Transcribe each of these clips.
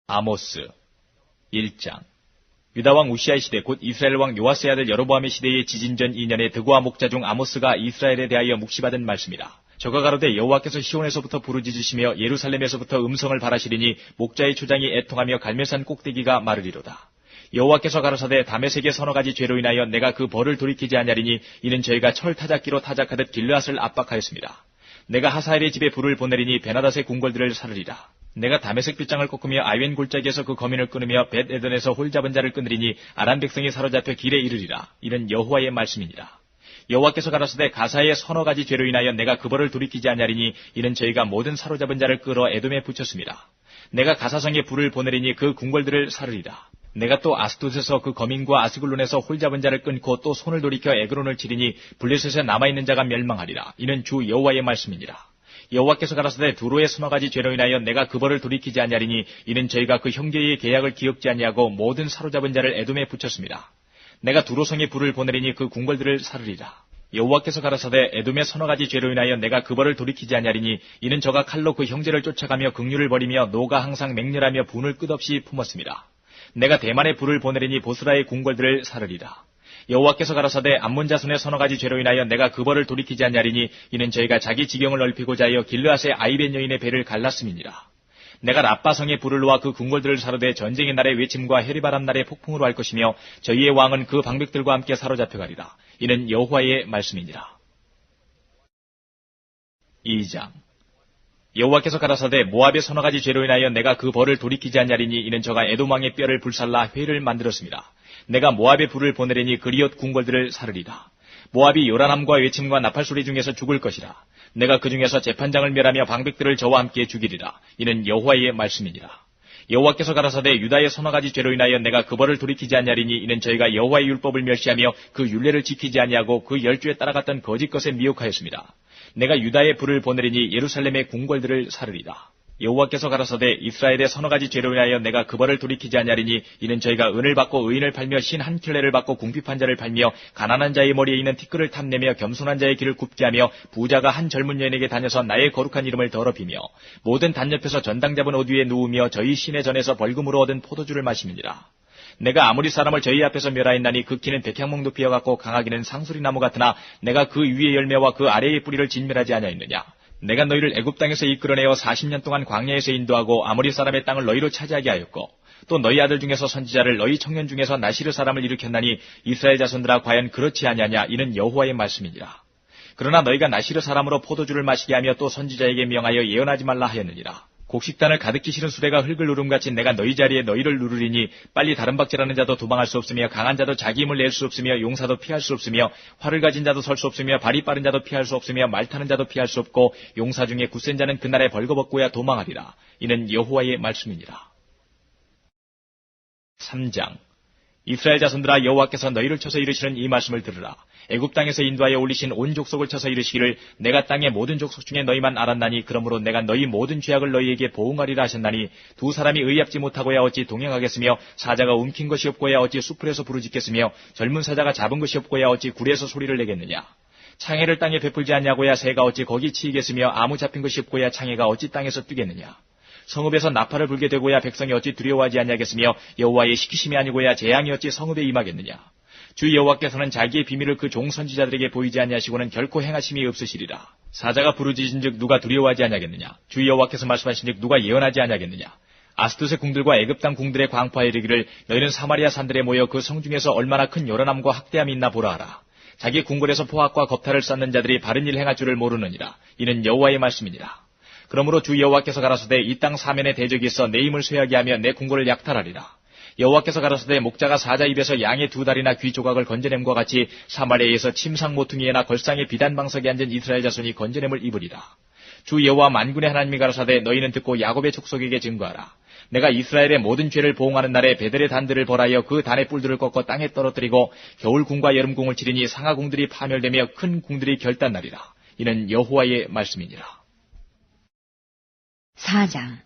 아모스 1장. 유다왕 우시아의 시대 곧 이스라엘 왕 요아스의 아들 여로보암의 시대의 지진 전 2년에 드고와 목자 중 아모스가 이스라엘에 대하여 묵시받은 말씀이라. 저가 가로되 여호와께서 시온에서부터 부르짖으시며 예루살렘에서부터 음성을 바라시리니 목자의 초장이 애통하며 갈멜산 꼭대기가 마르리로다. 여호와께서 가라사대 다메섹의 서너 가지 죄로 인하여 내가 그 벌을 돌이키지 아니하리니 이는 저희가 철 타작기로 타작하듯 길르앗을 압박하였습니다. 내가 하사엘의 집에 불을 보내리니 베나닷의 궁궐들을 사르리라. 내가 다메섹 빗장을 꺾으며 아웬 골짜기에서 그 거민을 끊으며 벳에덴에서 홀 잡은 자를 끊으리니 아람 백성이 사로잡혀 길에 이르리라. 이는 여호와의 말씀이니라. 여호와께서 가라사대 가사의 서너 가지 죄로 인하여 내가 그 벌을 돌이키지 아니하리니 이는 저희가 모든 사로잡은 자를 끌어 에돔에 붙였습니다. 내가 가사성에 불을 보내리니 그 궁궐들을 사르리라. 내가 또 아스돗에서 그 거민과 아스글론에서 홀 잡은 자를 끊고 또 손을 돌이켜 에그론을 치리니 블레셋에 남아있는 자가 멸망하리라. 이는 주 여호와의 말씀이니라. 여호와께서 가라사대 두로의 서너 가지 죄로 인하여 내가 그 벌을 돌이키지 아니하리니 이는 저희가 그 형제의 계약을 기억지 아니하고 모든 사로잡은 자를 에돔에 붙였습니다. 내가 두로성에 불을 보내리니 그 궁궐들을 사르리라. 여호와께서 가라사대 에돔의 서너 가지 죄로 인하여 내가 그 벌을 돌이키지 아니하리니 이는 저가 칼로 그 형제를 쫓아가며 긍휼을 벌이며 노가 항상 맹렬하며 분을 끝없이 품었습니다. 내가 대만에 불을 보내리니 보스라의 궁궐들을 사르리라. 여호와께서 가라사대 암몬 자손의 서너 가지 죄로 인하여 내가 그 벌을 돌이키지 아니하리니 이는 저희가 자기 지경을 넓히고자 하여 길르앗의 아이벤 여인의 배를 갈랐음이니라. 내가 라빠성의 불을 놓아 그 궁궐들을 사르되 전쟁의 날의 외침과 해리바람 날의 폭풍으로 할 것이며 저희의 왕은 그 방백들과 함께 사로잡혀가리라. 이는 여호와의 말씀이니라. 2장. 여호와께서 가라사대 모압의 서너 가지 죄로 인하여 내가 그 벌을 돌이키지 아니하리니 이는 저가 에돔 왕의 뼈를 불살라 회를 만들었습니다. 내가 모압의 불을 보내리니 그리엇 궁궐들을 사르리라. 모압이 요란함과 외침과 나팔소리 중에서 죽을 것이라. 내가 그 중에서 재판장을 멸하며 방백들을 저와 함께 죽이리라. 이는 여호와의 말씀이니라. 여호와께서 가라사대 유다의 서너 가지 죄로 인하여 내가 그 벌을 돌이키지 아니하리니 이는 저희가 여호와의 율법을 멸시하며 그 율례를 지키지 아니하고 그 열주에 따라갔던 거짓 것에 미혹하였습니다. 내가 유다의 불을 보내리니 예루살렘의 궁궐들을 사르리라. 여호와께서 가라사대 이스라엘의 서너 가지 죄로 인하여 내가 그 벌을 돌이키지 아니하리니 이는 저희가 은을 받고 의인을 팔며 신 한 켤레를 받고 궁핍한 자를 팔며 가난한 자의 머리에 있는 티끌을 탐내며 겸손한 자의 길을 굽게 하며 부자가 한 젊은 여인에게 다녀서 나의 거룩한 이름을 더럽히며 모든 단 옆에서 전당 잡은 옷 위에 누우며 저희 신의 전에서 벌금으로 얻은 포도주를 마심이니라. 내가 아무리 사람을 저희 앞에서 멸하였나니 그 키는 백향목도 피어갖고 강하기는 상수리 나무 같으나 내가 그 위의 열매와 그 아래의 뿌리를 진멸하지 아니하였느냐. 내가 너희를 애굽 땅에서 이끌어내어 40년 동안 광야에서 인도하고 아모리 사람의 땅을 너희로 차지하게 하였고 또 너희 아들 중에서 선지자를 너희 청년 중에서 나시르 사람을 일으켰나니 이스라엘 자손들아 과연 그렇지 아니하냐. 이는 여호와의 말씀이니라. 그러나 너희가 나시르 사람으로 포도주를 마시게 하며 또 선지자에게 명하여 예언하지 말라 하였느니라. 곡식단을 가득히 실은 수레가 흙을 누름같이 내가 너희 자리에 너희를 누르리니 빨리 다른 박질하는 자도 도망할 수 없으며 강한 자도 자기 힘을 낼 수 없으며 용사도 피할 수 없으며 활을 가진 자도 설 수 없으며 발이 빠른 자도 피할 수 없으며 말 타는 자도 피할 수 없고 용사 중에 굳센 자는 그날에 벌거벗고야 도망하리라. 이는 여호와의 말씀이니라. 3장. 이스라엘 자손들아 여호와께서 너희를 쳐서 이르시는 이 말씀을 들으라. 애굽 땅에서 인도하여 올리신 온 족속을 쳐서 이르시기를 내가 땅의 모든 족속 중에 너희만 알았나니 그러므로 내가 너희 모든 죄악을 너희에게 보응하리라 하셨나니 두 사람이 의합지 못하고야 어찌 동행하겠으며 사자가 움킨 것이 없고야 어찌 수풀에서 부르짖겠으며 젊은 사자가 잡은 것이 없고야 어찌 굴에서 소리를 내겠느냐. 창해를 땅에 베풀지 않냐고야 새가 어찌 거기 치이겠으며 아무 잡힌 것이 없고야 창해가 어찌 땅에서 뛰겠느냐. 성읍에서 나팔을 불게 되고야 백성이 어찌 두려워하지 아니하겠으며 여호와의 시키심이 아니고야 재앙이 어찌 성읍에 임하겠느냐. 주 여호와께서는 자기의 비밀을 그 종 선지자들에게 보이지 아니하시고는 결코 행하심이 없으시리라. 사자가 부르짖은즉 누가 두려워하지 아니하겠느냐. 주 여호와께서 말씀하신즉 누가 예언하지 아니하겠느냐. 아스돗의 궁들과 애굽 땅 궁들의 광파에 이르기를 너희는 사마리아 산들에 모여 그 성 중에서 얼마나 큰 요란함과 학대함이 있나 보라 하라. 자기 궁궐에서 포악과 겁탈을 쌓는 자들이 바른 일 행할 줄을 모르느니라. 이는 여호와의 말씀이니라. 그러므로 주 여호와께서 가라사대 이 땅 사면에 대적이 있어 내 힘을 쇠하게 하며 내 궁궐을 약탈하리라. 여호와께서 가라사대 목자가 사자 입에서 양의 두 다리나 귀 조각을 건져냄과 같이 사마리아에서 침상 모퉁이에나 걸상의 비단방석에 앉은 이스라엘 자손이 건져냄을 입으리라. 주 여호와 만군의 하나님이 가라사대 너희는 듣고 야곱의 족속에게 증거하라. 내가 이스라엘의 모든 죄를 보응하는 날에 베델의 단들을 벌하여 그 단의 뿔들을 꺾어 땅에 떨어뜨리고 겨울궁과 여름궁을 치리니 상하궁들이 파멸되며 큰 궁들이 결단나리라. 이는 여호와의 말씀이니라. 4장.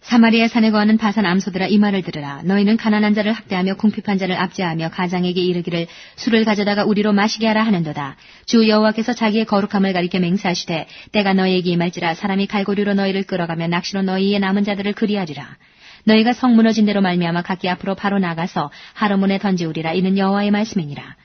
사마리아 산에 거하는 바산 암소들아 이 말을 들으라. 너희는 가난한 자를 학대하며 궁핍한 자를 압제하며 가장에게 이르기를 술을 가져다가 우리로 마시게 하라 하는도다. 주 여호와께서 자기의 거룩함을 가리켜 맹세하시되 때가 너희에게 임할지라. 사람이 갈고리로 너희를 끌어가며 낚시로 너희의 남은 자들을 그리하리라. 너희가 성 무너진 대로 말미암아 각기 앞으로 바로 나가서 하르몬에 던지우리라. 이는 여호와의 말씀이니라.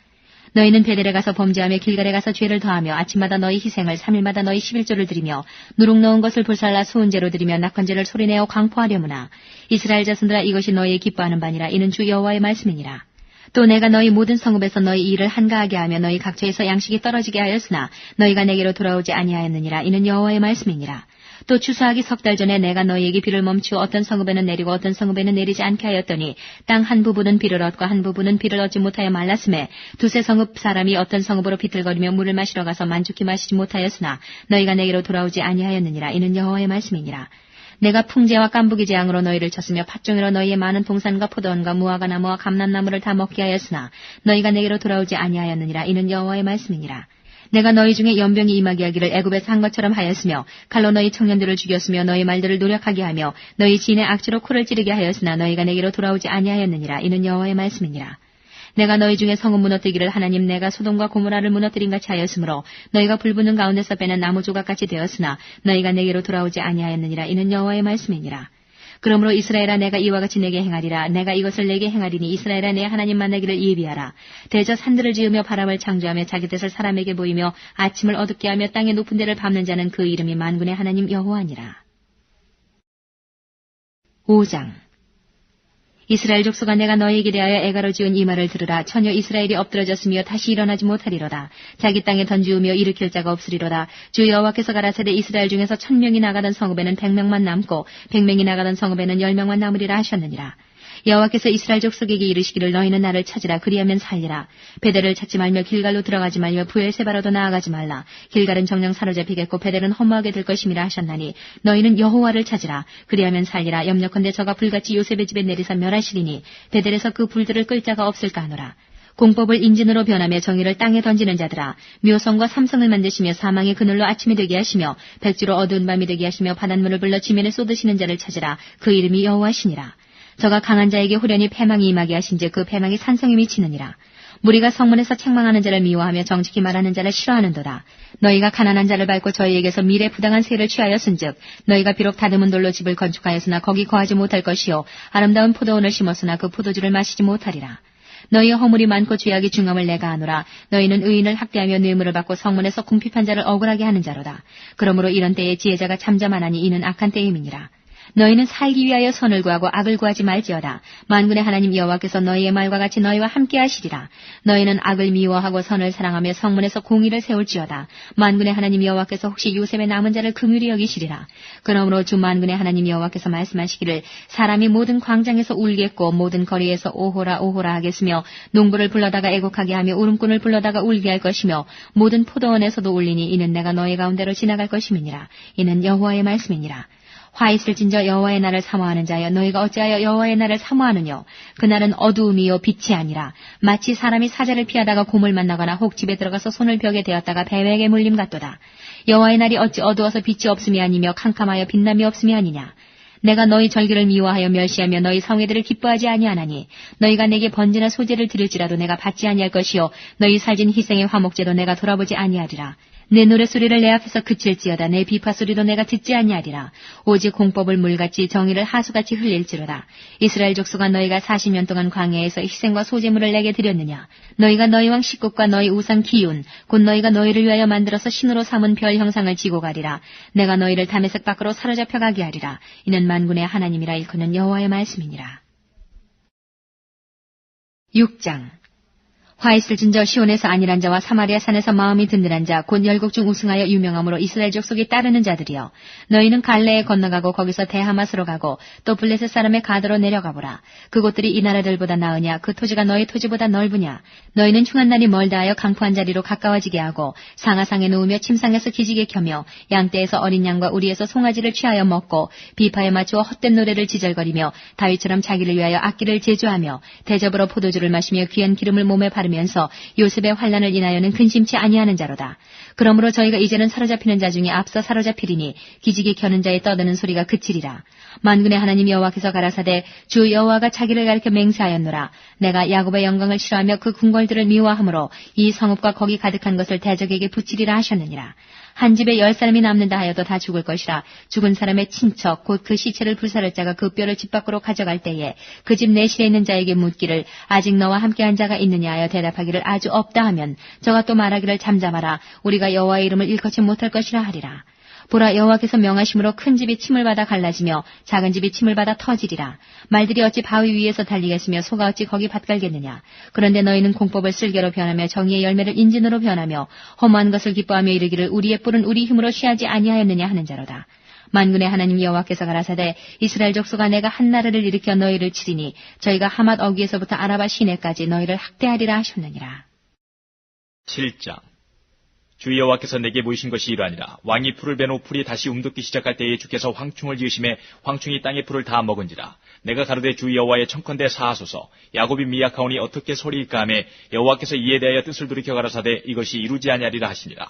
너희는 베델에 가서 범죄하며 길갈에 가서 죄를 더하며 아침마다 너희 희생을 3일마다 너희 11조를 드리며 누룩 넣은 것을 불살라 수은제로 드리며 낙헌제를 소리내어 광포하려무나. 이스라엘 자손들아, 이것이 너희의 기뻐하는 바니라. 이는 주 여호와의 말씀이니라. 또 내가 너희 모든 성읍에서 너희 일을 한가하게 하며 너희 각처에서 양식이 떨어지게 하였으나 너희가 내게로 돌아오지 아니하였느니라. 이는 여호와의 말씀이니라. 또 추수하기 3달 전에 내가 너희에게 비를 멈추어 어떤 성읍에는 내리고 어떤 성읍에는 내리지 않게 하였더니 땅 한 부분은 비를 얻고 한 부분은 비를 얻지 못하여 말랐음에 두세 성읍 사람이 어떤 성읍으로 비틀거리며 물을 마시러 가서 만족히 마시지 못하였으나 너희가 내게로 돌아오지 아니하였느니라. 이는 여호와의 말씀이니라. 내가 풍제와 깐부기 재앙으로 너희를 쳤으며 팥종이로 너희의 많은 동산과 포도원과 무화과 나무와 감람나무를 다 먹게 하였으나 너희가 내게로 돌아오지 아니하였느니라. 이는 여호와의 말씀이니라. 내가 너희 중에 연병이 임하게 하기를 애굽에서 한 것처럼 하였으며 칼로 너희 청년들을 죽였으며 너희 말들을 노력하게 하며 너희 지인의 악취로 코를 찌르게 하였으나 너희가 내게로 돌아오지 아니하였느니라. 이는 여호와의 말씀이니라. 내가 너희 중에 성읍 무너뜨기를 하나님 내가 소돔과 고모라를 무너뜨린 같이 하였으므로 너희가 불붙는 가운데서 빼는 나무 조각같이 되었으나 너희가 내게로 돌아오지 아니하였느니라. 이는 여호와의 말씀이니라. 그러므로 이스라엘아, 내가 이와 같이 내게 행하리라. 내가 이것을 내게 행하리니 이스라엘아, 내 하나님 만나기를 예비하라. 대저 산들을 지으며 바람을 창조하며 자기 뜻을 사람에게 보이며 아침을 어둡게 하며 땅의 높은 데를 밟는 자는 그 이름이 만군의 하나님 여호와니라. 5장. 이스라엘 족속아, 내가 너희에게 대하여 애가로 지은 이 말을 들으라. 처녀 이스라엘이 엎드러졌으며 다시 일어나지 못하리로다. 자기 땅에 던지우며 일으킬 자가 없으리로다. 주 여호와께서 가라사대 이스라엘 중에서 1000명이 나가던 성읍에는 100명만 남고 100명이 나가던 성읍에는 10명만 남으리라 하셨느니라. 여호와께서 이스라엘 족속에게 이르시기를 너희는 나를 찾으라. 그리하면 살리라. 베델을 찾지 말며 길갈로 들어가지 말며 부엘세바로도 나아가지 말라. 길갈은 정령 사로잡히겠고 베델은 허무하게 될 것임이라 하셨나니 너희는 여호와를 찾으라. 그리하면 살리라. 염려컨대 저가 불같이 요셉의 집에 내리사 멸하시리니 베델에서 그 불들을 끌 자가 없을까 하노라. 공법을 인진으로 변하며 정의를 땅에 던지는 자들아, 묘성과 삼성을 만드시며 사망의 그늘로 아침이 되게 하시며 백지로 어두운 밤이 되게 하시며 바닷물을 불러 지면에 쏟으시는 자를 찾으라. 그 이름이 여호와시니라. 저가 강한 자에게 후련히 패망이 임하게 하신즉 그 패망이 산성에 미치느니라. 무리가 성문에서 책망하는 자를 미워하며 정직히 말하는 자를 싫어하는도다. 너희가 가난한 자를 밟고 저희에게서 미래 부당한 세를 취하였은즉 너희가 비록 다듬은 돌로 집을 건축하였으나 거기 거하지 못할 것이요 아름다운 포도원을 심었으나 그 포도주를 마시지 못하리라. 너희의 허물이 많고 죄악이 중함을 내가 아노라. 너희는 의인을 학대하며 뇌물을 받고 성문에서 궁핍한 자를 억울하게 하는 자로다. 그러므로 이런 때에 지혜자가 잠잠하나니 이는 악한 때임이니라. 너희는 살기 위하여 선을 구하고 악을 구하지 말지어다. 만군의 하나님 여호와께서 너희의 말과 같이 너희와 함께 하시리라. 너희는 악을 미워하고 선을 사랑하며 성문에서 공의를 세울지어다. 만군의 하나님 여호와께서 혹시 요셉의 남은 자를 긍휼히 여기시리라. 그러므로 주 만군의 하나님 여호와께서 말씀하시기를 사람이 모든 광장에서 울겠고 모든 거리에서 오호라 오호라 하겠으며 농부를 불러다가 애곡하게 하며 울음꾼을 불러다가 울게 할 것이며 모든 포도원에서도 울리니 이는 내가 너희 가운데로 지나갈 것임이니라. 이는 여호와의 말씀이니라. 화 있을진저 여호와의 날을 사모하는 자여, 너희가 어찌하여 여호와의 날을 사모하느뇨? 그날은 어두움이요 빛이 아니라 마치 사람이 사자를 피하다가 곰을 만나거나 혹 집에 들어가서 손을 벽에 대었다가 뱀에게 물림 같도다. 여호와의 날이 어찌 어두워서 빛이 없음이 아니며 캄캄하여 빛남이 없음이 아니냐? 내가 너희 절기를 미워하여 멸시하며 너희 성회들을 기뻐하지 아니하나니 너희가 내게 번제나 소제를 드릴지라도 내가 받지 아니할 것이요 너희 살진 희생의 화목제도 내가 돌아보지 아니하리라. 내 노래소리를 내 앞에서 그칠지어다. 내 비파소리도 내가 듣지 아니하리라. 오직 공법을 물같이 정의를 하수같이 흘릴지로다. 이스라엘 족속아, 너희가 40년 동안 광야에서 희생과 소제물을 내게 드렸느냐? 너희가 너희 왕 식국과 너희 우상 기운 곧 너희가 너희를 위하여 만들어서 신으로 삼은 별 형상을 지고 가리라. 내가 너희를 다메섹 밖으로 사로잡혀 가게 하리라. 이는 만군의 하나님이라. 일컫는 여호와의 말씀이니라. 6장. 화 있을진저 시온에서 안일한 자와 사마리아 산에서 마음이 든든한 자 곧 열국 중 우승하여 유명함으로 이스라엘 족속이 따르는 자들이여, 너희는 갈레에 건너가고 거기서 대하맛으로 가고 또 블레셋 사람의 가드로 내려가보라. 그곳들이 이 나라들보다 나으냐? 그 토지가 너희 토지보다 넓으냐? 너희는 흉한 날이 멀다 하여 강포한 자리로 가까워지게 하고 상하상에 누우며 침상에서 기지개 켜며 양떼에서 어린 양과 우리에서 송아지를 취하여 먹고 비파에 맞추어 헛된 노래를 지절거리며 다윗처럼 자기를 위하여 악기를 제조하며 대접으로 포도주를 마시며 귀한 기름을 몸에 바르면서 요셉의 환난을 인하여는 근심치 아니하는 자로다. 그러므로 저희가 이제는 사로잡히는 자 중에 앞서 사로잡히리니 기지개 켜는 자의 떠드는 소리가 그치리라. 만군의 하나님 여호와께서 가라사대 주 여호와가 자기를 가리켜 맹세하였노라. 내가 야곱의 영광을 싫어하며 그 궁궐들을 미워하므로 이 성읍과 거기 가득한 것을 대적에게 붙이리라 하셨느니라. 한 집에 10사람이 남는다 하여도 다 죽을 것이라. 죽은 사람의 친척 곧 그 시체를 불사를 자가 그 뼈를 집 밖으로 가져갈 때에 그 집 내실에 있는 자에게 묻기를 아직 너와 함께한 자가 있느냐 하여 대답하기를 아주 없다 하면 저가 또 말하기를 잠잠하라. 우리가 여호와의 이름을 일컫지 못할 것이라 하리라. 보라, 여호와께서 명하심으로 큰 집이 침을 받아 갈라지며 작은 집이 침을 받아 터지리라. 말들이 어찌 바위 위에서 달리겠으며 소가 어찌 거기 밭 갈겠느냐. 그런데 너희는 공법을 쓸개로 변하며 정의의 열매를 인진으로 변하며 허무한 것을 기뻐하며 이르기를 우리의 뿔은 우리 힘으로 취하지 아니하였느냐 하는 자로다. 만군의 하나님 여호와께서 가라사대 이스라엘 족속아 내가 한 나라를 일으켜 너희를 치리니 저희가 하맛 어귀에서부터 아라바 시내까지 너희를 학대하리라 하셨느니라. 7장. 주 여호와께서 내게 보이신 것이 이러하니라. 왕이 풀을 베노 풀이 다시 움돋기 시작할 때에 주께서 황충을 지으심에 황충이 땅의 풀을 다 먹은지라. 내가 가로되 주 여호와의 청컨대 사하소서. 야곱이 미약하오니 어떻게 소리일까 하며 여호와께서 이에 대하여 뜻을 돌이켜 가라사대 이것이 이루지 아니하리라 하시니라.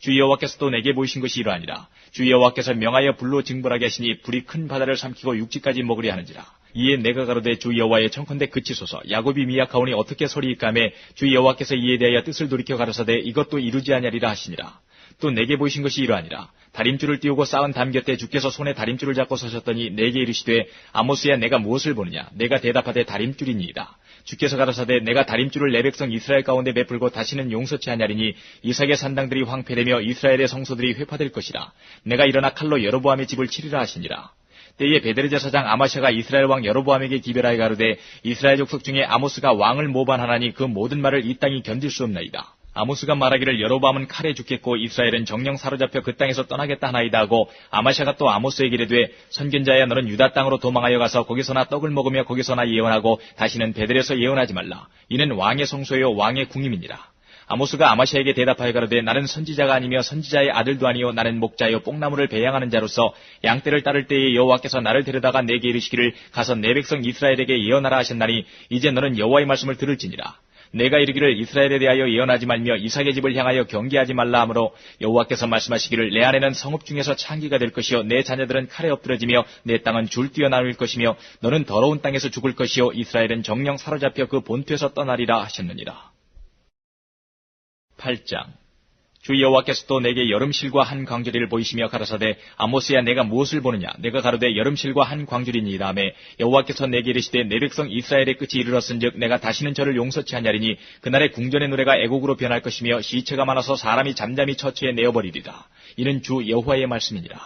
주 여호와께서 또 내게 보이신 것이 이러하니라. 주 여호와께서 명하여 불로 징벌하게 하시니 불이 큰 바다를 삼키고 육지까지 먹으려 하는지라. 이에 내가 가로되 주 여호와의 청컨대 그치소서. 야곱이 미약하오니 어떻게 소리일까 하며 주 여호와께서 이에 대하여 뜻을 돌이켜 가라사대 이것도 이루지 아니하리라 하시니라. 또 내게 보이신 것이 이러하니라. 다림줄을 띄우고 쌓은 담 곁에 주께서 손에 다림줄을 잡고 서셨더니 내게 이르시되 아모스야 내가 무엇을 보느냐. 내가 대답하되 다림줄이니이다. 주께서 가라사대 내가 다림줄을 내 백성 이스라엘 가운데 베풀고 다시는 용서치 아니하리니 이삭의 산당들이 황폐되며 이스라엘의 성소들이 회파될 것이라. 내가 일어나 칼로 여로보암의 집을 치리라 하시니라. 때에 베델의 제사장 아마샤가 이스라엘 왕 여로보암에게 기별하여 가로되 이스라엘 족속 중에 아모스가 왕을 모반하나니 그 모든 말을 이 땅이 견딜 수 없나이다. 아모스가 말하기를 여로보암은 칼에 죽겠고 이스라엘은 정령 사로잡혀 그 땅에서 떠나겠다 하나이다 하고 아마샤가 또 아모스에게 이르되 선견자야 너는 유다 땅으로 도망하여 가서 거기서나 떡을 먹으며 거기서나 예언하고 다시는 베델에서 예언하지 말라. 이는 왕의 성소요 왕의 궁임이니라. 아모스가 아마샤에게 대답하여 가로되 나는 선지자가 아니며 선지자의 아들도 아니요 나는 목자요 뽕나무를 배양하는 자로서 양떼를 따를 때에 여호와께서 나를 데려다가 내게 이르시기를 가서 내 백성 이스라엘에게 예언하라 하셨나니 이제 너는 여호와의 말씀을 들을지니라. 내가 이르기를 이스라엘에 대하여 예언하지 말며 이삭의 집을 향하여 경계하지 말라 하므로 여호와께서 말씀하시기를 내 아내는 성읍 중에서 창기가 될 것이요 내 자녀들은 칼에 엎드러지며 내 땅은 줄 뛰어 나눌 것이며 너는 더러운 땅에서 죽을 것이요 이스라엘은 정령 사로잡혀 그 본토에서 떠나리라 하셨느니라. 8장. 주 여호와께서 또 내게 여름실과 한 광주리를 보이시며 가라사대 아모스야 내가 무엇을 보느냐. 내가 가로되 여름실과 한 광주리니이다 하며 여호와께서 내게 이르시되 내 백성 이스라엘의 끝이 이르렀은즉 내가 다시는 저를 용서치 아니하리니 그날의 궁전의 노래가 애곡으로 변할 것이며 시체가 많아서 사람이 잠잠히 처치에 내어버리리라. 이는 주 여호와의 말씀이니라.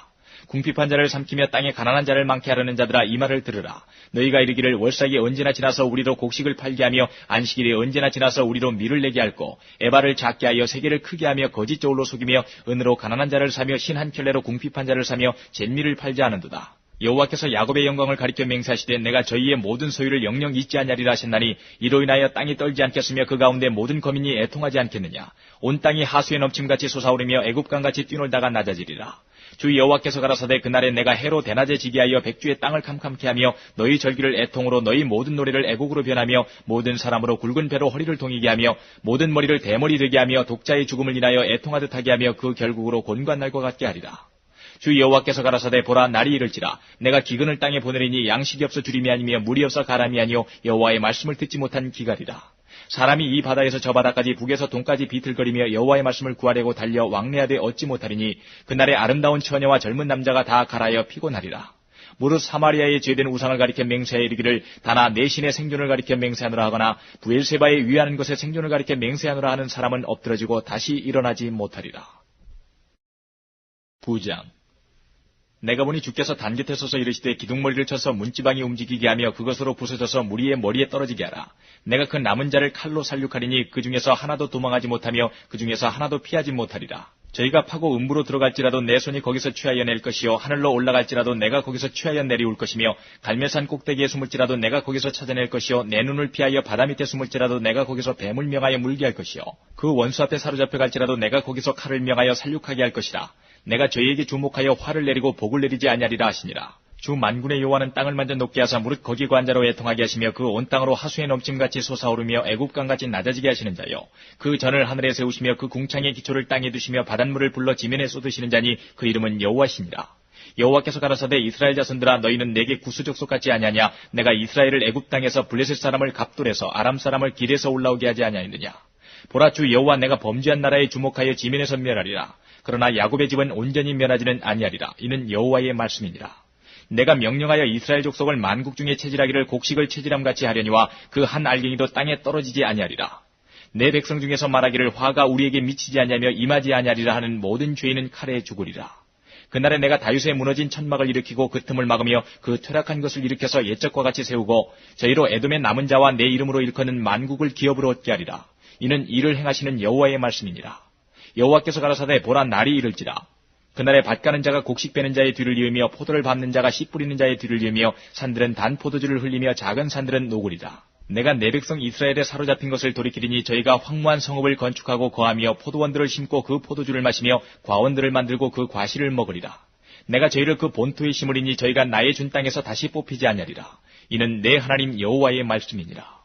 궁핍한 자를 삼키며 땅에 가난한 자를 많게 하려는 자들아 이 말을 들으라. 너희가 이르기를 월삭이 언제나 지나서 우리로 곡식을 팔게 하며 안식일이 언제나 지나서 우리로 밀을 내게 할꼬 에바를 작게 하여 세계를 크게 하며 거짓 저울로 속이며 은으로 가난한 자를 사며 신 한 켤레로 궁핍한 자를 사며 잿밀을 팔지 않은도다. 여호와께서 야곱의 영광을 가리켜 맹세하시되 내가 저희의 모든 소유를 영영 잊지 아니하리라 하셨나니 이로 인하여 땅이 떨지 않겠으며 그 가운데 모든 거민이 애통하지 않겠느냐. 온 땅이 하수에 넘침같이 솟아오르며 애굽강같이 뛰놀다가 낮아지리라. 주 여호와께서 가라사대 그날에 내가 해로 대낮에 지게 하여 백주의 땅을 캄캄케 하며 너희 절기를 애통으로 너희 모든 노래를 애곡으로 변하며 모든 사람으로 굵은 배로 허리를 동이게 하며 모든 머리를 대머리 되게 하며 독자의 죽음을 인하여 애통하듯 하게 하며 그 결국으로 곤고한 날과 같게 하리라. 주 여호와께서 가라사대 보라 날이 이를지라 내가 기근을 땅에 보내리니 양식이 없어 주림이 아니며 물이 없어 가람이 아니요 여호와의 말씀을 듣지 못한 기갈이라. 사람이 이 바다에서 저 바다까지 북에서 동까지 비틀거리며 여호와의 말씀을 구하려고 달려 왕래하되 얻지 못하리니 그날에 아름다운 처녀와 젊은 남자가 다 갈아여 피곤하리라. 무릇 사마리아의 죄된 우상을 가리켜 맹세하여 이르기를 다나 내 신의 생존을 가리켜 맹세하노라 하거나 부엘세바에 위하는 것의 생존을 가리켜 맹세하노라 하는 사람은 엎드러지고 다시 일어나지 못하리라. 9장. 내가 보니 주께서 단 곁에 서서 이르시되 기둥머리를 쳐서 문지방이 움직이게 하며 그것으로 부서져서 무리의 머리에 떨어지게 하라. 내가 그 남은 자를 칼로 살육하리니 그 중에서 하나도 도망하지 못하며 그 중에서 하나도 피하지 못하리라. 저희가 파고 음부로 들어갈지라도 내 손이 거기서 취하여 낼 것이요 하늘로 올라갈지라도 내가 거기서 취하여 내려올 것이며 갈멜산 꼭대기에 숨을지라도 내가 거기서 찾아낼 것이요 내 눈을 피하여 바다 밑에 숨을지라도 내가 거기서 뱀을 명하여 물게 할 것이요 그 원수 앞에 사로잡혀 갈지라도 내가 거기서 칼을 명하여 살육하게 할 것이라. 내가 저희에게 주목하여 화를 내리고 복을 내리지 아니하리라 하시니라. 주 만군의 여호와는 땅을 만져 높게 하사 무릇 거기 관자로 애통하게 하시며 그 온 땅으로 하수의 넘침같이 솟아오르며 애굽강같이 낮아지게 하시는 자요 그 전을 하늘에 세우시며 그 궁창의 기초를 땅에 두시며 바닷물을 불러 지면에 쏟으시는 자니 그 이름은 여호와시니라. 여호와께서 가라사대 이스라엘 자손들아 너희는 내게 구수족속 같지 아니하냐. 내가 이스라엘을 애굽 땅에서 블레셋 사람을 갑돌에서 아람 사람을 길에서 올라오게 하지 아니하였느냐. 보라 주 여호와 내가 범죄한 나라에 주목하여 지면에서 멸하리라. 그러나 야곱의 집은 온전히 멸하지는 아니하리라. 이는 여호와의 말씀이니라. 내가 명령하여 이스라엘 족속을 만국 중에 체질하기를 곡식을 체질함같이 하려니와 그 한 알갱이도 땅에 떨어지지 아니하리라. 내 백성 중에서 말하기를 화가 우리에게 미치지 아니하며 임하지 아니하리라 하는 모든 죄인은 칼에 죽으리라. 그날에 내가 다윗의 무너진 천막을 일으키고 그 틈을 막으며 그 퇴락한 것을 일으켜서 옛적과 같이 세우고 저희로 에돔의 남은 자와 내 이름으로 일컫는 만국을 기업으로 얻게 하리라. 이는 이를 행하시는 여호와의 말씀이니라. 여호와께서 가라사대 보라 날이 이를지라. 그날에 밭 가는 자가 곡식 빼는 자의 뒤를 이으며 포도를 밟는 자가 씨 뿌리는 자의 뒤를 이으며 산들은 단 포도주를 흘리며 작은 산들은 노구리라. 내가 내 백성 이스라엘에 사로잡힌 것을 돌이키리니 저희가 황무한 성읍을 건축하고 거하며 포도원들을 심고 그 포도주를 마시며 과원들을 만들고 그 과실을 먹으리라. 내가 저희를 그 본토에 심으리니 저희가 나의 준 땅에서 다시 뽑히지 아니하리라. 이는 내 하나님 여호와의 말씀이니라.